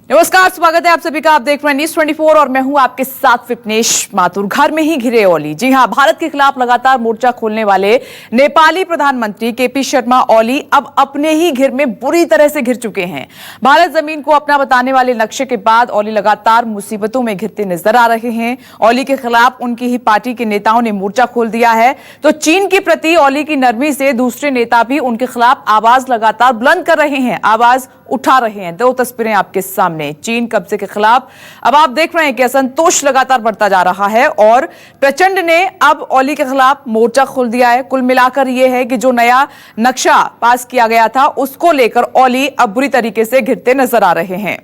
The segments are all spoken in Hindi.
नमस्कार, स्वागत है आप सभी का। आप देख रहे हैं न्यूज़ 24 और मैं हूं आपके साथ विपनेश माथुर। घर में ही घिरे ओली। जी हां, भारत के खिलाफ लगातार मोर्चा खोलने वाले नेपाली प्रधानमंत्री केपी शर्मा ओली अब अपने ही घर में बुरी तरह से घिर चुके हैं। भारत जमीन को अपना बताने वाले नक्शे के बाद ओली लगातार मुसीबतों में घिरते नजर आ रहे हैं। ओली के खिलाफ उनकी ही पार्टी के नेताओं ने मोर्चा खोल दिया है। तो चीन के प्रति ओली की नरमी से दूसरे नेता भी उनके खिलाफ आवाज लगातार बुलंद कर रहे हैं, आवाज उठा रहे हैं। दो तस्वीरें आपके सामने। चीन कब्जे के खिलाफ अब आप देख रहे हैं कि असंतोष लगातार बढ़ता जा रहा है और प्रचंड ने अब ओली के खिलाफ मोर्चा खोल दिया है। कुल मिलाकर यह है कि जो नया नक्शा पास किया गया था उसको लेकर ओली अब बुरी तरीके से घिरते नजर आ रहे हैं।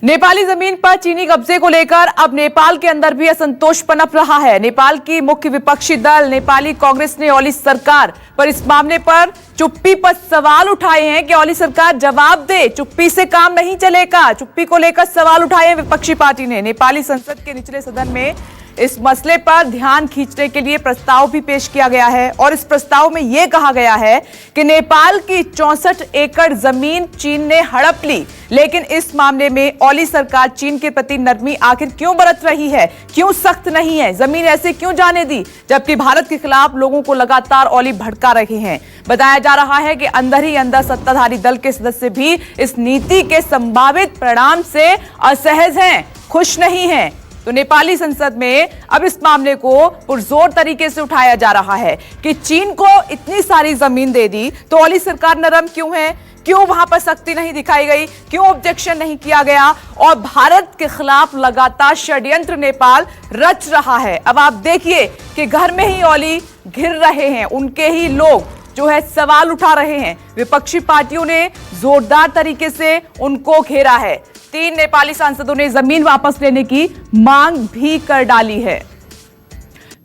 नेपाली जमीन पर चीनी कब्जे को लेकर अब नेपाल के अंदर भी असंतोष पनप रहा है। नेपाल की मुख्य विपक्षी दल नेपाली कांग्रेस ने ओली सरकार पर इस मामले पर चुप्पी पर सवाल उठाए हैं कि ओली सरकार जवाब दे, चुप्पी से काम नहीं चलेगा। चुप्पी को लेकर सवाल उठाए हैं विपक्षी पार्टी ने। नेपाली संसद के निचले सदन में इस मसले पर ध्यान खींचने के लिए प्रस्ताव भी पेश किया गया है और इस प्रस्ताव में यह कहा गया है कि नेपाल की 64 एकड़ जमीन चीन ने हड़प ली, लेकिन इस मामले में ओली सरकार चीन के प्रति नरमी आखिर क्यों बरत रही है, क्यों सख्त नहीं है, जमीन ऐसे क्यों जाने दी, जबकि भारत के खिलाफ लोगों को लगातार ओली भड़का रहे हैं। बताया जा रहा है कि अंदर ही अंदर सत्ताधारी दल के सदस्य भी इस नीति के संभावित परिणाम से असहज हैं, खुश नहीं हैं। तो नेपाली संसद में अब इस मामले को पुरजोर तरीके से उठाया जा रहा है कि चीन को इतनी सारी जमीन दे दी तो ओली सरकार नरम क्यों है, क्यों वहां पर सख्ती नहीं दिखाई गई, क्यों ऑब्जेक्शन नहीं किया गया और भारत के खिलाफ लगातार षड्यंत्र नेपाल रच रहा है। अब आप देखिए कि घर में ही ओली घिर रहे हैं, उनके ही लोग जो है सवाल उठा रहे हैं। विपक्षी पार्टियों ने जोरदार तरीके से उनको घेरा है। 3 नेपाली सांसदों ने जमीन वापस लेने की मांग भी कर डाली है।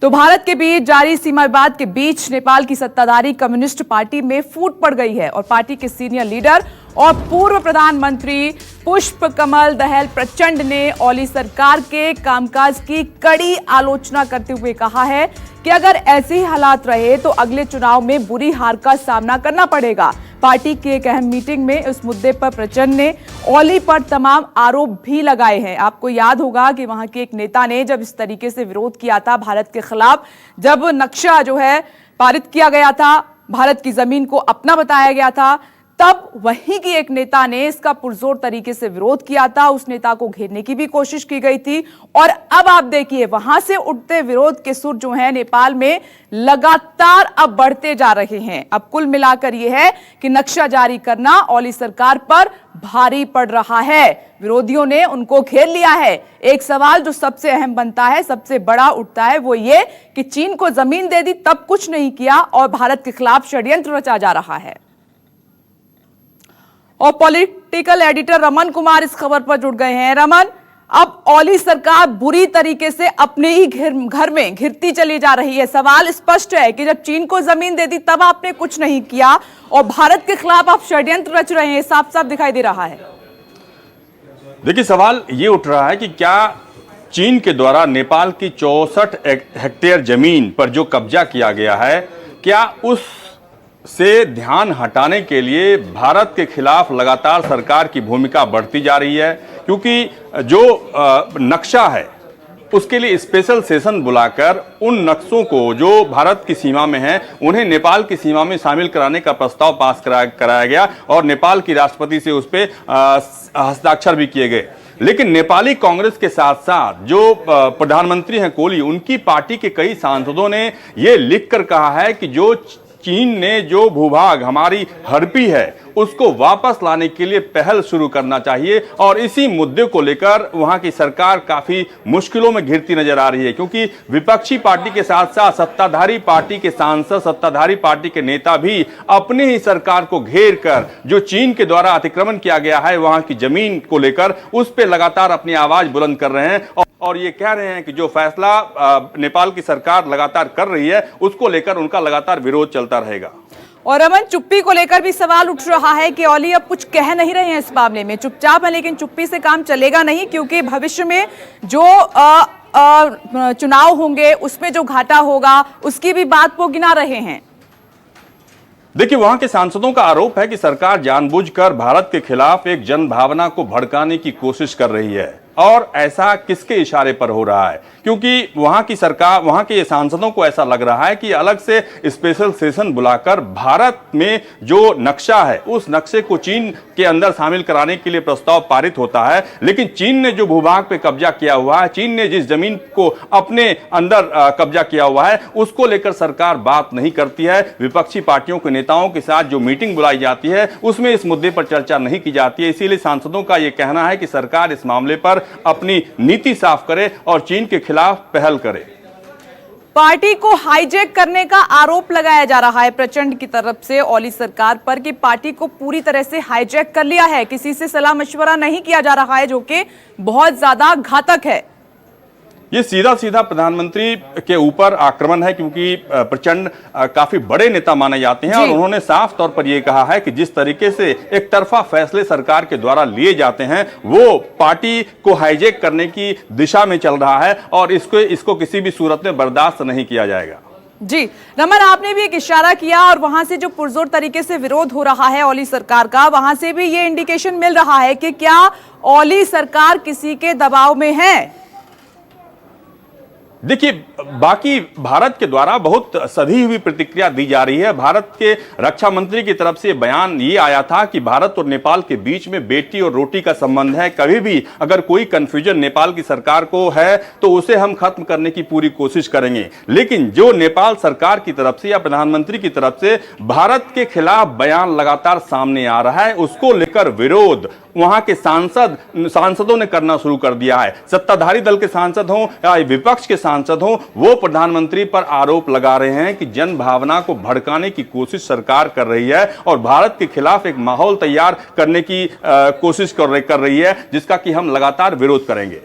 तो भारत के बीच जारी सीमा विवाद के बीच नेपाल की सत्ताधारी कम्युनिस्ट पार्टी में फूट पड़ गई है और पार्टी के सीनियर लीडर और पूर्व प्रधानमंत्री पुष्पकमल दहल प्रचंड ने ओली सरकार के कामकाज की कड़ी आलोचना करते हुए कहा है कि अगर ऐसे ही हालात रहे तो अगले चुनाव में बुरी हार का सामना करना पड़ेगा। पार्टी की एक अहम मीटिंग में इस मुद्दे पर प्रचंड ने ओली पर तमाम आरोप भी लगाए हैं। आपको याद होगा कि वहां के एक नेता ने जब इस तरीके से विरोध किया था भारत के खिलाफ, जब नक्शा जो है पारित किया गया था, भारत की जमीन को अपना बताया गया था, तब वहीं की एक नेता ने इसका पुरजोर तरीके से विरोध किया था। उस नेता को घेरने की भी कोशिश की गई थी और अब आप देखिए वहां से उठते विरोध के सुर जो हैं नेपाल में लगातार अब बढ़ते जा रहे हैं। अब कुल मिलाकर यह है कि नक्शा जारी करना ओली सरकार पर भारी पड़ रहा है। विरोधियों ने उनको घेर लिया है। एक सवाल जो सबसे अहम बनता है, सबसे बड़ा उठता है, वो ये कि चीन को जमीन दे दी तब कुछ नहीं किया और भारत के खिलाफ षड्यंत्र रचा जा रहा है। और पॉलिटिकल एडिटर रमन कुमार इस खबर पर जुड़ गए हैं। रमन, अब ओली सरकार बुरी तरीके से अपने ही घर में घिरती चली जा रही है। सवाल स्पष्ट है कि जब चीन को जमीन दे दी तब आपने कुछ नहीं किया और भारत के खिलाफ आप षड्यंत्र रच रहे हैं, साफ साफ दिखाई दे रहा है। देखिए, सवाल ये उठ रहा है कि क्या चीन के द्वारा नेपाल की 64 हेक्टेयर जमीन पर जो कब्जा किया गया है, क्या उस से ध्यान हटाने के लिए भारत के खिलाफ लगातार सरकार की भूमिका बढ़ती जा रही है? क्योंकि जो नक्शा है उसके लिए स्पेशल सेशन बुलाकर उन नक्शों को जो भारत की सीमा में हैं उन्हें नेपाल की सीमा में शामिल कराने का प्रस्ताव पास कराया गया और नेपाल की राष्ट्रपति से उस पर हस्ताक्षर भी किए गए। लेकिन नेपाली कांग्रेस के साथ साथ जो प्रधानमंत्री हैं कोली, उनकी पार्टी के कई सांसदों ने यह लिखकर कहा है कि जो चीन ने जो भूभाग हमारी हड़पी है उसको वापस लाने के लिए पहल शुरू करना चाहिए और इसी मुद्दे को लेकर वहां की सरकार काफी मुश्किलों में घिरती नजर आ रही है। क्योंकि विपक्षी पार्टी के साथ साथ सत्ताधारी पार्टी के सांसद, सत्ताधारी पार्टी के नेता भी अपनी ही सरकार को घेर कर जो चीन के द्वारा अतिक्रमण किया गया है वहां की जमीन को लेकर उस पर लगातार अपनी आवाज बुलंद कर रहे हैं और ये कह रहे हैं कि जो फैसला नेपाल की सरकार लगातार कर रही है उसको लेकर उनका लगातार विरोध चलता रहेगा। और रमन, चुप्पी को लेकर भी सवाल उठ रहा है कि ओली अब कुछ कह नहीं रहे हैं इस मामले में, चुपचाप है, लेकिन चुप्पी से काम चलेगा नहीं क्योंकि भविष्य में जो चुनाव होंगे उसमें जो घाटा होगा उसकी भी बात वो गिना रहे हैं। देखिए, वहां के सांसदों का आरोप है कि सरकार जानबूझकर भारत के खिलाफ एक जनभावना को भड़काने की कोशिश कर रही है। और ऐसा किसके इशारे पर हो रहा है? क्योंकि वहां की सरकार, वहां के सांसदों को ऐसा लग रहा है कि अलग से स्पेशल सेशन बुलाकर भारत में जो नक्शा है उस नक्शे को चीन के अंदर शामिल कराने के लिए प्रस्ताव पारित होता है। लेकिन चीन ने जो भूभाग पे कब्जा किया हुआ है, चीन ने जिस जमीन को अपने अंदर कब्जा किया हुआ है, उसको लेकर सरकार बात नहीं करती है। विपक्षी पार्टियों के नेताओं के साथ जो मीटिंग बुलाई जाती है उसमें इस मुद्दे पर चर्चा नहीं की जाती है। इसीलिए सांसदों का यह कहना है कि सरकार इस मामले पर अपनी नीति साफ करे और चीन के खिलाफ पहल करे। पार्टी को हाईजैक करने का आरोप लगाया जा रहा है प्रचंड की तरफ से ओली सरकार पर कि पार्टी को पूरी तरह से हाईजैक कर लिया है, किसी से सलाह मशवरा नहीं किया जा रहा है, जो कि बहुत ज्यादा घातक है। ये सीधा सीधा प्रधानमंत्री के ऊपर आक्रमण है, क्योंकि प्रचंड काफी बड़े नेता माने जाते हैं और उन्होंने साफ तौर पर यह कहा है कि जिस तरीके से एक तरफा फैसले सरकार के द्वारा लिए जाते हैं वो पार्टी को हाईजैक करने की दिशा में चल रहा है और इसको किसी भी सूरत में बर्दाश्त नहीं किया जाएगा। जी रमन, आपने भी एक इशारा किया और वहां से जो पुरजोर तरीके से विरोध हो रहा है ओली सरकार का, वहां से भी ये इंडिकेशन मिल रहा है कि क्या ओली सरकार किसी के दबाव में है? देखिए, बाकी भारत के द्वारा बहुत सधी हुई प्रतिक्रिया दी जा रही है। भारत के रक्षा मंत्री की तरफ से बयान ये आया था कि भारत और नेपाल के बीच में बेटी और रोटी का संबंध है। कभी भी अगर कोई कंफ्यूजन नेपाल की सरकार को है तो उसे हम खत्म करने की पूरी कोशिश करेंगे। लेकिन जो नेपाल सरकार की तरफ से या प्रधानमंत्री की तरफ से भारत के खिलाफ बयान लगातार सामने आ रहा है, उसको लेकर विरोध वहां के सांसदों ने करना शुरू कर दिया है। सत्ताधारी दल के सांसद हों या विपक्ष के सांसद हों, वो प्रधानमंत्री पर आरोप लगा रहे हैं कि जन भावना को भड़काने की कोशिश सरकार कर रही है और भारत के खिलाफ एक माहौल तैयार करने की कोशिश कर रही है, जिसका कि हम लगातार विरोध करेंगे।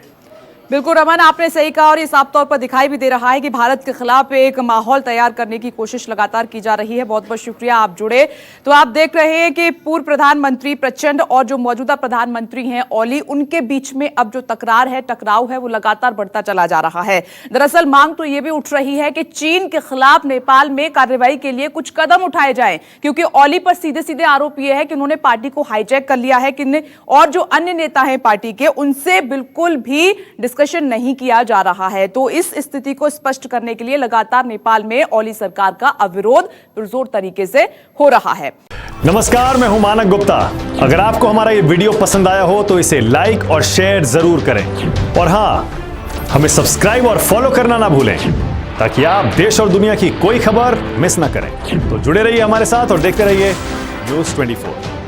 बिल्कुल रमन, आपने सही कहा और ये साफ तौर पर दिखाई भी दे रहा है कि भारत के खिलाफ एक माहौल तैयार करने की कोशिश लगातार की जा रही है। बहुत बहुत शुक्रिया, आप जुड़े। तो आप देख रहे हैं कि पूर्व प्रधानमंत्री प्रचंड और जो मौजूदा प्रधानमंत्री हैं ओली, उनके बीच में अब जो टकराव है वो लगातार बढ़ता चला जा रहा है। दरअसल मांग तो ये भी उठ रही है कि चीन के खिलाफ नेपाल में कार्रवाई के लिए कुछ कदम उठाए जाए, क्योंकि ओली पर सीधे सीधे आरोप यह है कि उन्होंने पार्टी को हाईजैक कर लिया है और जो अन्य नेता हैं पार्टी के, उनसे बिल्कुल भी डिस्कशन नहीं किया जा रहा है। तो इस स्थिति को स्पष्ट करने के लिए लगातार नेपाल में ओली सरकार का अविरोध पुरजोर तरीके से हो रहा है। नमस्कार, मैं हूं मानक गुप्ता। अगर आपको हमारा ये वीडियो पसंद आया हो तो इसे लाइक और शेयर जरूर करें और हां, हमें सब्सक्राइब और फॉलो करना ना भूलें ताकि आप देश और दुनिया की कोई खबर मिस ना करें। तो जुड़े रहिए हमारे साथ और देखते रहिए News 24।